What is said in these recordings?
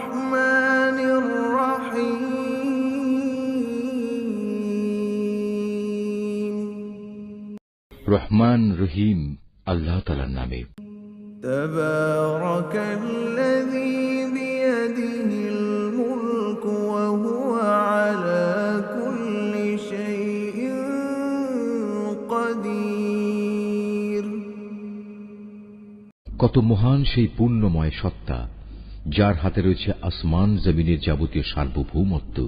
الرحمن الرحيم রহমান রহিম আল্লাহ তাআলার নামে। تبارك الذي بيده الملك وهو على كل شيء قدير কত মহান সেই পূর্ণময় সত্তা, যার হাতে রয়েছে আসমান জমিনের যাবতীয় সার্বভৌমত্ব।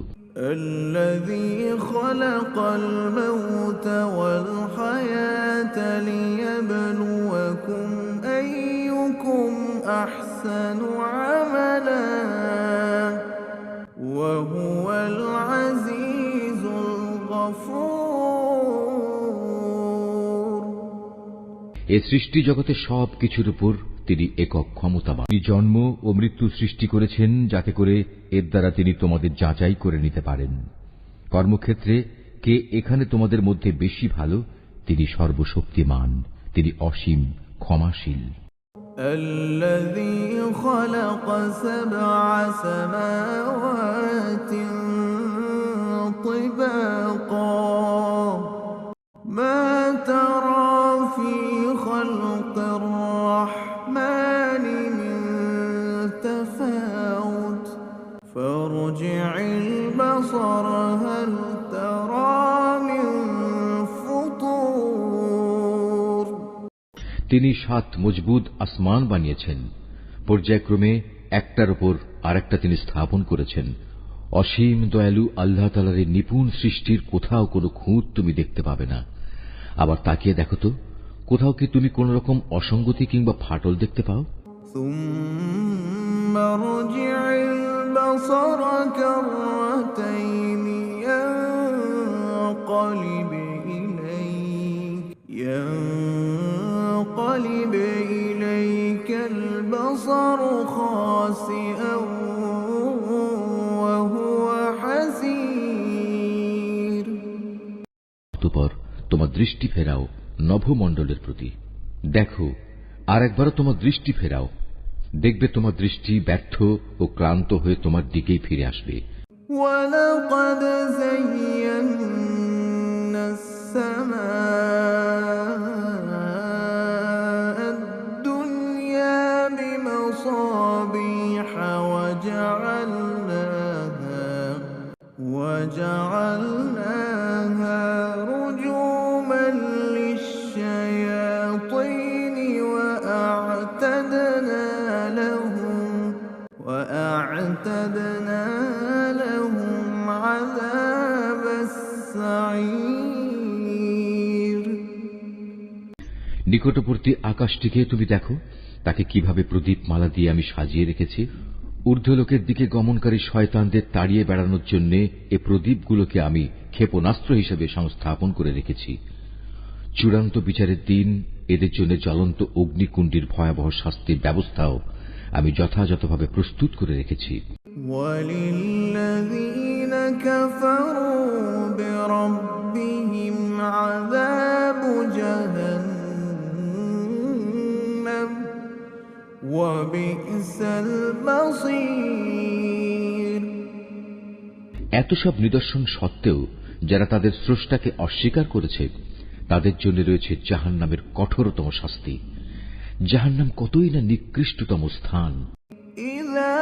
الذي خلق الموت والحياة ليبلوكم أيكم أحسن عملا وهو العزيز الغفور এ সৃষ্টি জগতের সব কিছুর উপর তিনি একক ক্ষমতাবান। তিনি জন্ম ও মৃত্যু সৃষ্টি করেছেন যাতে করে এর দ্বারা তিনি তোমাদের যাচাই করে নিতে পারেন। কর্মক্ষেত্রে কে এখানে তোমাদের মধ্যে বেশি ভালো, তিনি সর্বশক্তিমান, তিনি অসীম ক্ষমাশীল। الذي خلق 7 سماوات طباقا ما ترى في خلق الرحمن من تفاوت فارجع البصر هل ترى من فطور তিনি 7 মজবুত আসমান বানিয়েছেন, পর্যায়ক্রমে একটার উপর আরেকটা তিনি স্থাপন করেছেন। অসীম দয়ালু আল্লাহ তাআলার এই নিপুণ সৃষ্টির কোথাও কোনো খুঁত তুমি দেখতে পাবে না। আবার তাকিয়ে দেখো তো, কোথাও কি তুমি কোন রকম অসঙ্গতি কিংবা ফাটল দেখতে পাও? ثم ارجع البصر كرتين ينقلب إليك البصر خاسئا وهو حسير অতঃপর তোমার দৃষ্টি ফেরাও নভমণ্ডলের প্রতি, দেখো আর একবারও তোমার দৃষ্টি ফেরাও, দেখবে তোমার দৃষ্টি ব্যর্থ ও ক্লান্ত হয়ে তোমার দিকেই ফিরে আসবে। ولقد زينا السماء الدنيا بمصابيح وجعلناها رجوما للشياطين وأعتدنا لهم عذاب السعير নিকটবর্তী আকাশটিকে তুমি দেখো, তাকে কিভাবে প্রদীপ মালা দিয়ে আমি সাজিয়ে রেখেছি। ঊর্ধ্বলোকের দিকে গমনকারী শয়তানদের তাড়িয়ে বেড়ানোর জন্য এ প্রদীপগুলোকে আমি ক্ষেপণাস্ত্র হিসেবে সংস্থাপন করে রেখেছি। চূড়ান্ত বিচারের দিন এদের জন্য জ্বলন্ত অগ্নিকুণ্ডের ভয়াবহ শাস্তির ব্যবস্থাও আমি যথাযথভাবে প্রস্তুত করে রেখেছি। وَلِلَّذِينَ كَفَرُوا بِرَبِّهِمْ عَذَابُ جَهَنَّمَ وَبِئْسَ الْمَصِيرُ এত সব নিদর্শন সত্ত্বেও যারা তাদের স্রষ্টাকে অস্বীকার করেছে, তাদের জন্য রয়েছে জাহান্নামের কঠোরতম শাস্তি। জাহান্নাম কতই না নিকৃষ্টতম স্থান। إِذَا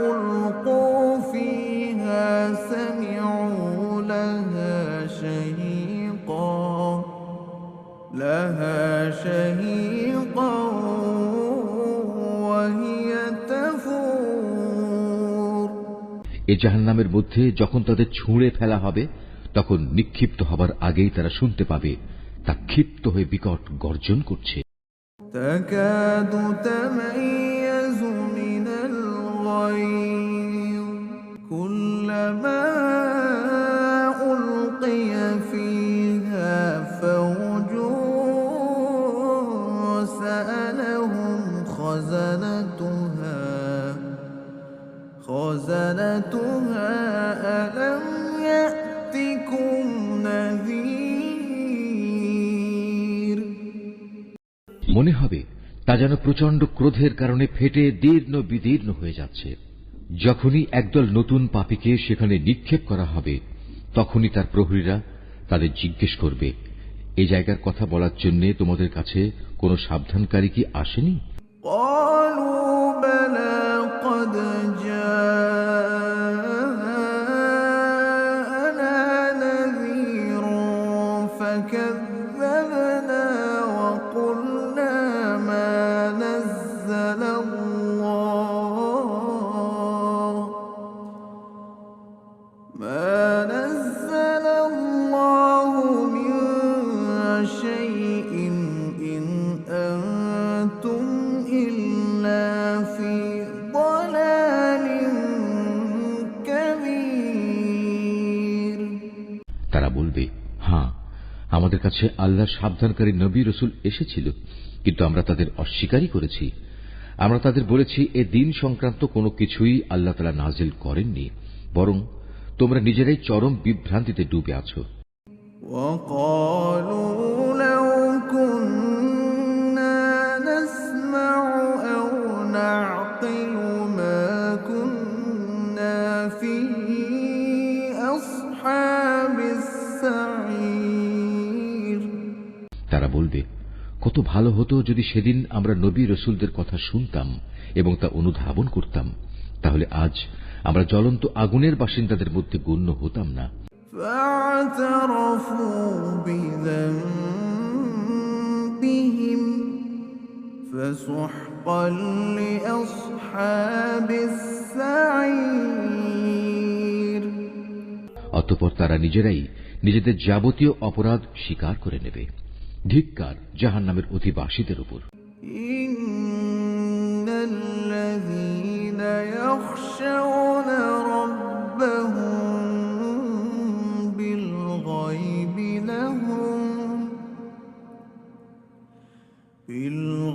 أُلْقُوا فِيهَا سَمِعُوا لَهَا شَهِيقًا وَهِيَ تَفُورُ এ জাহান্নামের মধ্যে যখন তাদের ছুঁড়ে ফেলা হবে, তখন নিক্ষিপ্ত হবার আগেই তারা শুনতে পাবে তা ক্ষিপ্ত হয়ে বিকট গর্জন করছে। تكاد تميز من الغيظ كلما ألقي فيها فوج سألهم خزنتها ألم يأتكم نذير মনে হবে তা যেন প্রচন্ড ক্রোধের কারণে ফেটে দীর্ণ বিদীর্ণ হয়ে যাচ্ছে। যখনই একদল নতুন পাপীকে সেখানে নিক্ষেপ করা হবে, তখনই তার প্রহরীরা তাদের জিজ্ঞেস করবে, এই জায়গার কথা বলার জন্য তোমাদের কাছে কোনো সাবধানকারী কি আসেনি? قالوا بلى قد جاءنا نذير فكذبنا وقلنا ما نزل الله من شيء إن أنتم إلا في ضلال كبير। তারা বলবে, হ্যাঁ, আমাদের কাছে আল্লাহর সাবধানকারী নবী রসুল এসেছিল, কিন্তু আমরা তাদের অস্বীকারই করেছি। আমরা তাদের বলেছি এ দিন সংক্রান্ত কোনো কিছুই আল্লাহ তাআলা নাজিল করেননি, বরং তোমরা নিজেরাই চরম বিভ্রান্তিতে ডুবে আছো। وقالوا لو كنا نسمع أو نعقل ما كنا في أصحاب السعير। তারা বলবে, কত ভালো হতো যদি সেদিন আমরা নবী রসুলদের কথা শুনতাম এবং তা অনুধাবন করতাম, তাহলে আজ আমরা জ্বলন্ত আগুনের বাসিন্দাদের মধ্যে গণ্য হতাম না। فاعترفوا بذنبهم فسحقا لأصحاب السعير। অতঃপর তারা নিজেরাই নিজেদের যাবতীয় অপরাধ স্বীকার করে নেবে। ধিক্কার জাহান্নামের অধিবাসীদের উপর। ইন্নাল্লাযীনা ইয়াখশাউনা রাব্বাহুম বিল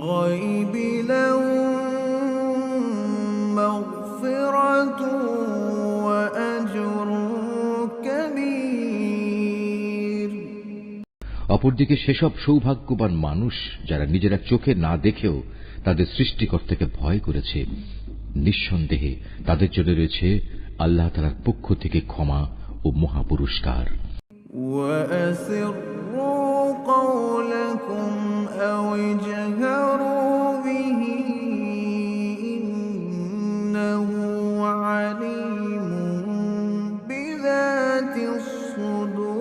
গায়বি লাহুম মাগফিরাতুন ওয়া আজরুন কাবীর। অপরদিকে সেসব সৌভাগ্যবান মানুষ যারা নিজেরা চোখে না দেখেও তাদের সৃষ্টিকর্তাকে ভয় করেছে, নিঃসন্দেহে তাদের জন্য রয়েছে আল্লাহ তাআলার পক্ষ থেকে ক্ষমা ও মহাপুরস্কার। وَأَسِرُّوا قَوْلَكُمْ أَوِ اجْهَرُوا بِهِ إِنَّهُ عَلِيمٌ بِذَاتِ الصُّدُورِ।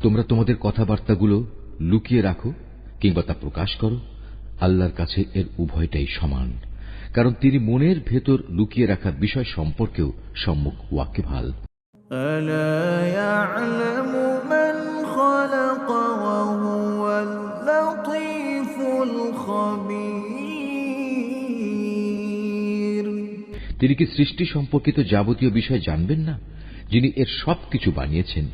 তোমরা তোমাদের কথাবার্তাগুলো লুকিয়ে রাখো কিংবা তা প্রকাশ করো, আল্লাহর কাছে এর উভয়টাই সমান, কারণ তিনি মনের ভেতর লুকিয়ে রাখা বিষয় সম্পর্কেও সম্মুখ ওয়াকিবহাল। أَلَا يَعْلَمُ مَنْ خَلَقَ وَهُوَ اللَّطِيفُ الْخَبِيرُ। তিনি কি সৃষ্টি সম্পর্কিত যাবতীয় বিষয় জানবেন না, যিনি এর সবকিছু বানিয়েছেন?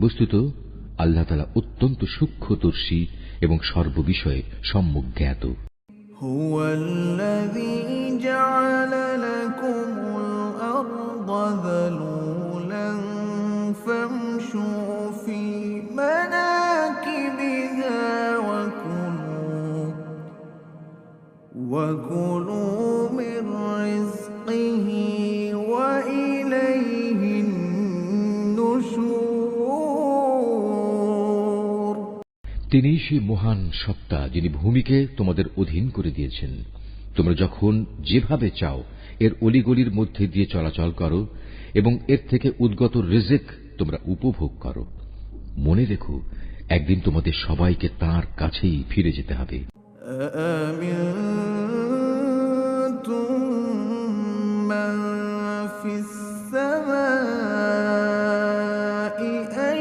বস্তুত আল্লাহ তাআলা অত্যন্ত সূক্ষ্মদর্শী এবং সর্ববিষয়ে সম্যক জ্ঞাত। هُوَ الَّذِي جَعَلَ لَكُمُ الْأَرْضَ ذَلُولًا فَامْشُوا فِي مَنَاكِبِهَا وَكُلُوا مِنْ رِزْقِهِ وَإِلَيْهِ النُّشُورُ। তিনি সেই মহান সত্তা যিনি ভূমিকে তোমাদের অধীন করে দিয়েছেন। তোমরা যখন যেভাবে চাও এর অলিগলির মধ্যে দিয়ে চলাচল করো এবং এর থেকে উদ্গত রিজিক তোমরা উপভোগ করো। মনে রেখো, একদিন তোমাদের সবাইকে তাঁর কাছেই ফিরে যেতে হবে। أَأَمِنتُم مَّن فِي السَّمَاءِ أَن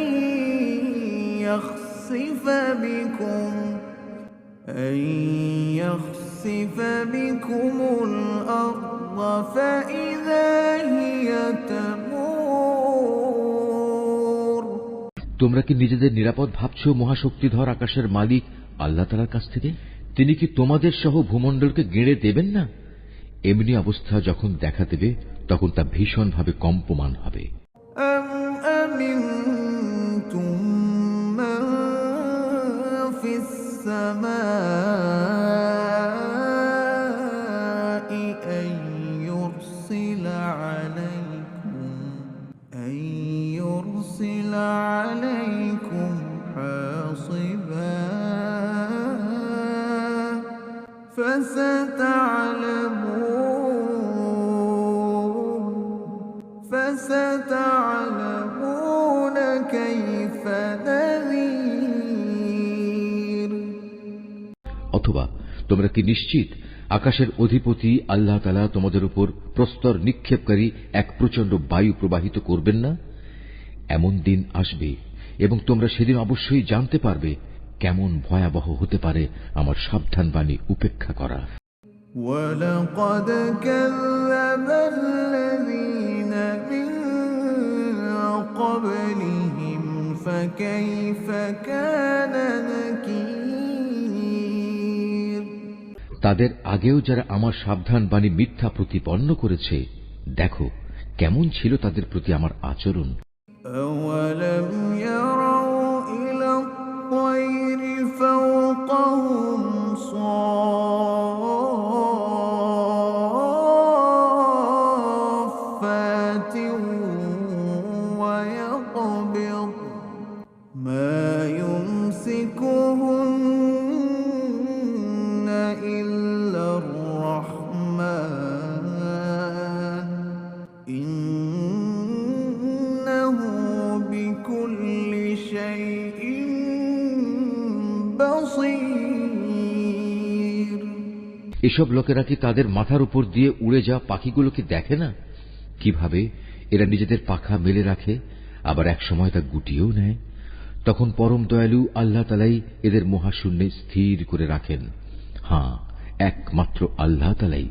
يَخْسِفَ بِكُمُ الْأَرْضَ فَإِذَا هِيَ تَمُورُ। তোমরা কি নিজেদের নিরাপদ ভাবছ মহাশক্তিধর আকাশের মালিক আল্লাহ তাআলার কাছ থেকে? তিনি কি তোমাদের সহ ভূমণ্ডলকে গেঁড়ে দেবেন না? এমনি অবস্থা যখন দেখা দেবে, তখন তা ভীষণভাবে কম্পমান হবে। أَمْ أَمِنتُم مَّن فِي السَّمَاءِ السماء أن يرسل عليكم حاصبا فستعلمون كيف نذير। অথবা তোমরা কি নিশ্চিত আকাশের অধিপতি আল্লাহ তাআলা তোমাদের উপর প্রস্তর নিক্ষেপকারী এক প্রচণ্ড বায়ু প্রবাহিত করবেন না? এমন দিন আসবে এবং তোমরা সেদিন অবশ্যই জানতে পারবে কেমন ভয়াবহ হতে পারে আমার সাবধানবাণী উপেক্ষা করা। وَلَقَدْ كَذَّبَ الَّذِينَ مِن قَبْلِهِمْ فَكَيْفَ كَانَ نَكِيرِ। তাদের আগেও যারা আমার সাবধানবাণী মিথ্যা প্রতিপন্ন করেছে, দেখো কেমন ছিল তাদের প্রতি আমার আচরণ। أَوَلَمْ يَرَوْا إِلَى الطَّيْرِ فَوْقَهُمْ صَافَّاتٍ وَيَقْبِضْنَ مَا يُمْسِكُهُنَّ إِلَّا الرَّحْمَنُ إِنَّهُ بِكُلِّ شَيْءٍ بَصِيرٌ। এসব লোকেরা কি তাদের মাথার উপর দিয়ে উড়ে যাওয়া পাখিগুলোকে দেখে না? কিভাবে এরা নিজেদের পাখা মেলে রাখে, আবার এক সময় তা গুটিয়েও নেয়। তখন পরম দয়ালু আল্লাহ তাআলাই এদের মহাশূন্যে স্থির করে রাখেন। হ্যাঁ, একমাত্র আল্লাহ তাআলাই,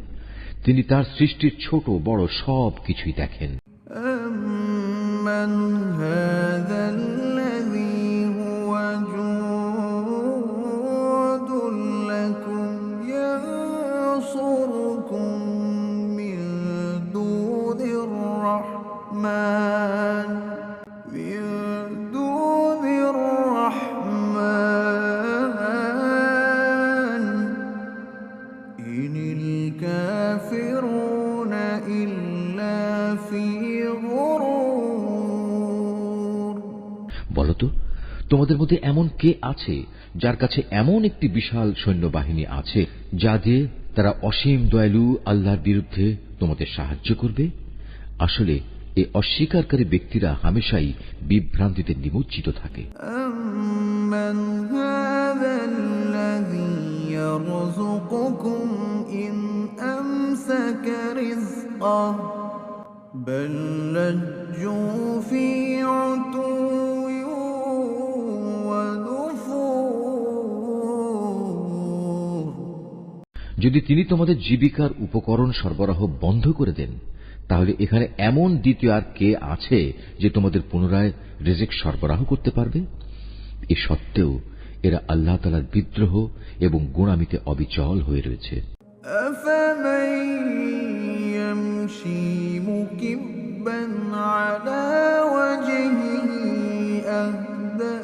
তিনি তার সৃষ্টির ছোট বড় সব কিছুই দেখেন। أَمَّنْ هَذَا الَّذِي هُوَ جُندٌ لَّكُمْ يَنصُرُكُم مِّن دُونِ الرَّحْمَنِ إِنِ الْكَافِرُونَ إِلَّا فِي غُرُورٍ। বলতো, তোমাদের মধ্যে এমন কে আছে যার কাছে এমন একটি বিশাল সৈন্যবাহিনী আছে যা দিয়ে তারা অসীম দয়ালু আল্লাহর বিরুদ্ধে তোমাদের সাহায্য করবে? আসলে এই অস্বীকারী ব্যক্তিরা হামেশাই বিভ্রান্তিতে নিমজ্জিত থাকে। أَمَّنْ هَذَا الَّذِي يَرْزُقُكُمْ إِنْ أَمْسَكَ رِزْقَهُ بَل لَّجُّوا فِي عُتُوٍّ وَنُفُورٍ। যদি তিনি তোমাদের জীবিকার উপকরণ সরবরাহ বন্ধ করে দেন, তাহলে এখানে এমন দ্বিতীয় আর কে আছে যে তোমাদের পুনরায় রিজিক সরবরাহ করতে পারবে? এ সত্ত্বেও এরা আল্লাহ তাআলার বিদ্রোহ এবং গোঁড়ামিতে অবিচল হয়ে রয়েছে। أَفَمَن يَمْشِي مُكِبًّا عَلَى وَجْهِهِ أَهْدَىٰ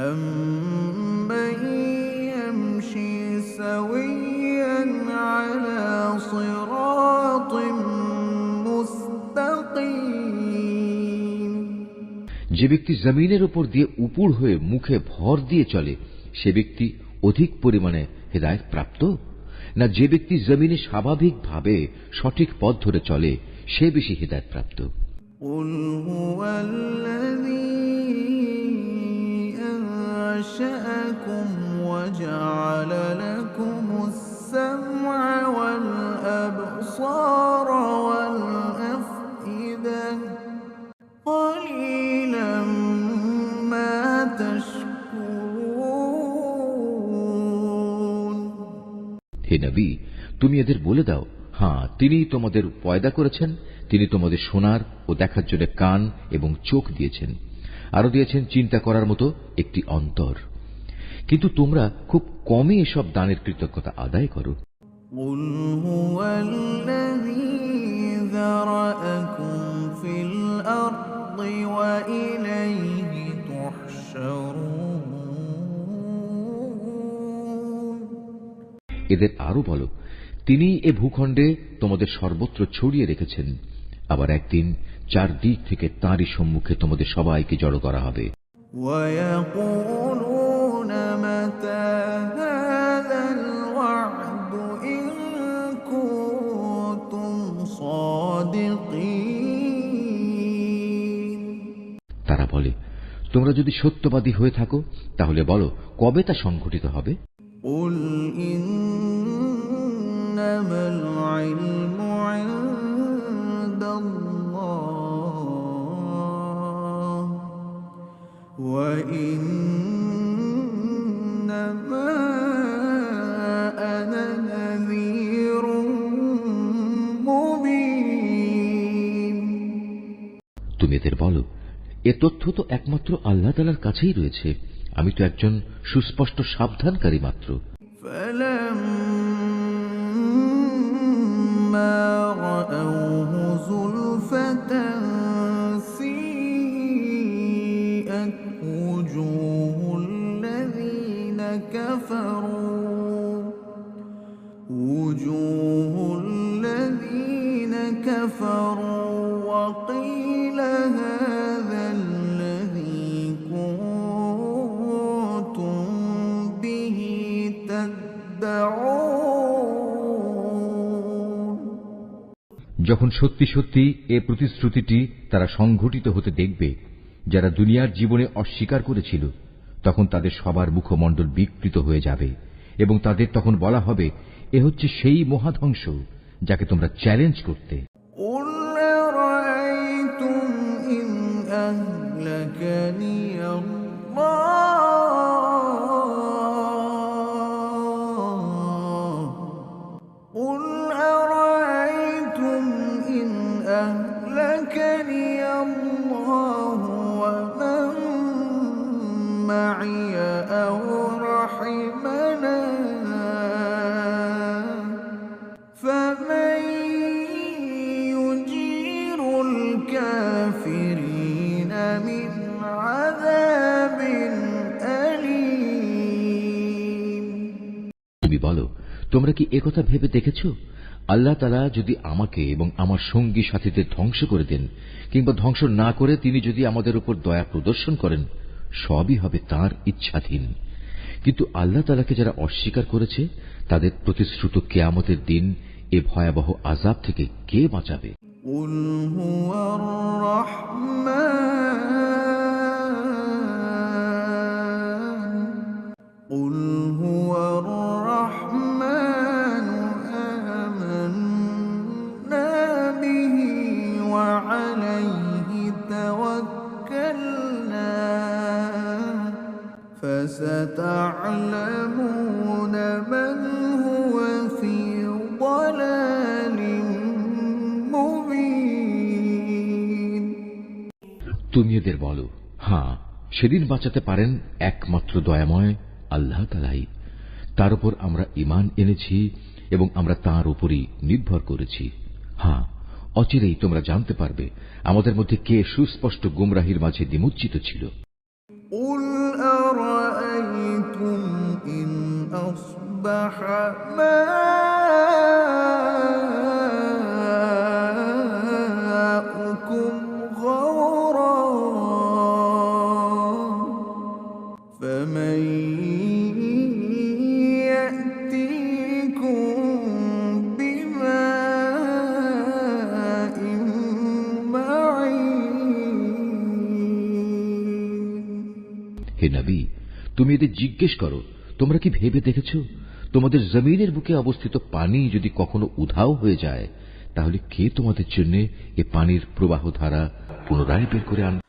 أَمَّن يَمْشِي سَوِيًّا عَلَى صِرَاطٍ مُّسْتَقِيمٍ। যে ব্যক্তি জমিনের উপর দিয়ে উপুড় হয়ে মুখে ভর দিয়ে চলে, সে ব্যক্তি অধিক পরিমাণে হেদায়েত প্রাপ্ত, না যে ব্যক্তি জমিনে স্বাভাবিকভাবে সঠিক পথ ধরে চলে সে বেশি হেদায়েত প্রাপ্ত? قُلْ هُوَ الَّذِي أَنشَأَكُمْ وَجَعَلَ لَكُمُ السَّمْعَ وَالْأَبْصَارَ وَالْأَفْئِدَةَ قَلِيلًا مَا تَشْكُرُونَ। হে নবী, তুমি এদের বলে দাও, হ্যাঁ, তিনিই তোমাদের পয়দা করেছেন, তিনি তোমাদের শোনার ও দেখার জন্য কান এবং চোখ দিয়েছেন, আরো দিয়েছেন চিন্তা করার মতো একটি অন্তর। কিন্তু তোমরা খুব কমই এসব দানের কৃতজ্ঞতা আদায় করো। قُلْ هُوَ الَّذِي ذَرَأَكُمْ فِي الْأَرْضِ وإليه تحشرون এদের আরো বলো, তিনি এ ভূখণ্ডে তোমাদের সর্বত্র ছড়িয়ে রেখেছেন। আবার একদিন চারদিক থেকে তাঁরই সম্মুখে তোমাদের সবাইকে জড়ো করা হবে। ويقولون متى هذا الوعد إن كنتم صادقين তারা বলে, তোমরা যদি সত্যবাদী হয়ে থাকো তাহলে বলো, কবে তা সংঘটিত হবে? قل إنما العلم عند الله وإنما أنا نذير مبين তুমি এদের বলো, এ তথ্য তো একমাত্র আল্লাহ তাআলার কাছেই রয়েছে। আমি তো একজন সুস্পষ্ট সাবধানকারী মাত্র। فلما رأوه زلفة سيئت وجوه الذين كفروا وقيل هذا الذي كنتم به تدعون যখন সত্যি সত্যি এ প্রতিশ্রুতিটি তারা সংঘটিত হতে দেখবে যারা দুনিয়ার জীবনে অস্বীকার করেছিল, তখন তাদের সবার মুখমণ্ডল বিকৃত হয়ে যাবে এবং তাদের তখন বলা হবে, এ হচ্ছে সেই মহাধ্বংস যাকে তোমরা চ্যালেঞ্জ করতে। قل أرأيتم إن أهلكني الله ومن معي أو رحمنا فمن يجير الكافرين من عذاب أليم তুমি বলো, তোমরা কি একথা ভেবে দেখেছ, আল্লাহ তাআলা যদি আমাকে এবং আমার সঙ্গী সাথীদের ধ্বংস করে দেন কিংবা ধ্বংস না করে তিনি যদি আমাদের উপর দয়া প্রদর্শন করেন, সবই হবে তাঁর ইচ্ছাধীন। কিন্তু আল্লাহ তাআলাকে যারা অস্বীকার করেছে তাদের প্রতিশ্রুত কিয়ামতের দিন এ ভয়াবহ আযাব থেকে কে বাঁচাবে? قل هو الرحمن آمنا به وعليه توكلنا فستعلمون من هو في ضلال مبين তুমি এদের বলো, হ্যাঁ, সেদিন বাঁচাতে পারেন একমাত্র দয়াময় আল্লাহ তাআলাই। তার উপর আমরা ঈমান এনেছি এবং আমরা তাঁর উপরই নির্ভর করেছি। হ্যাঁ, অচিরেই তোমরা জানতে পারবে আমাদের মধ্যে কে সুস্পষ্ট গুমরাহির মাঝে নিমজ্জিত ছিল। قل أرأيتم إن أصبح ماؤكم غورا فمن يأتيكم بماء معين হে নবী, তুমি এদের জিজ্ঞেস করো, তোমরা কি ভেবে দেখেছ, তোমাদের জমিনের বুকে অবস্থিত পানি যদি কখনো উধাও হয়ে যায়, তাহলে কে তোমাদের জন্য এ পানির প্রবাহ ধারা পুনরায় বের করে আনবে?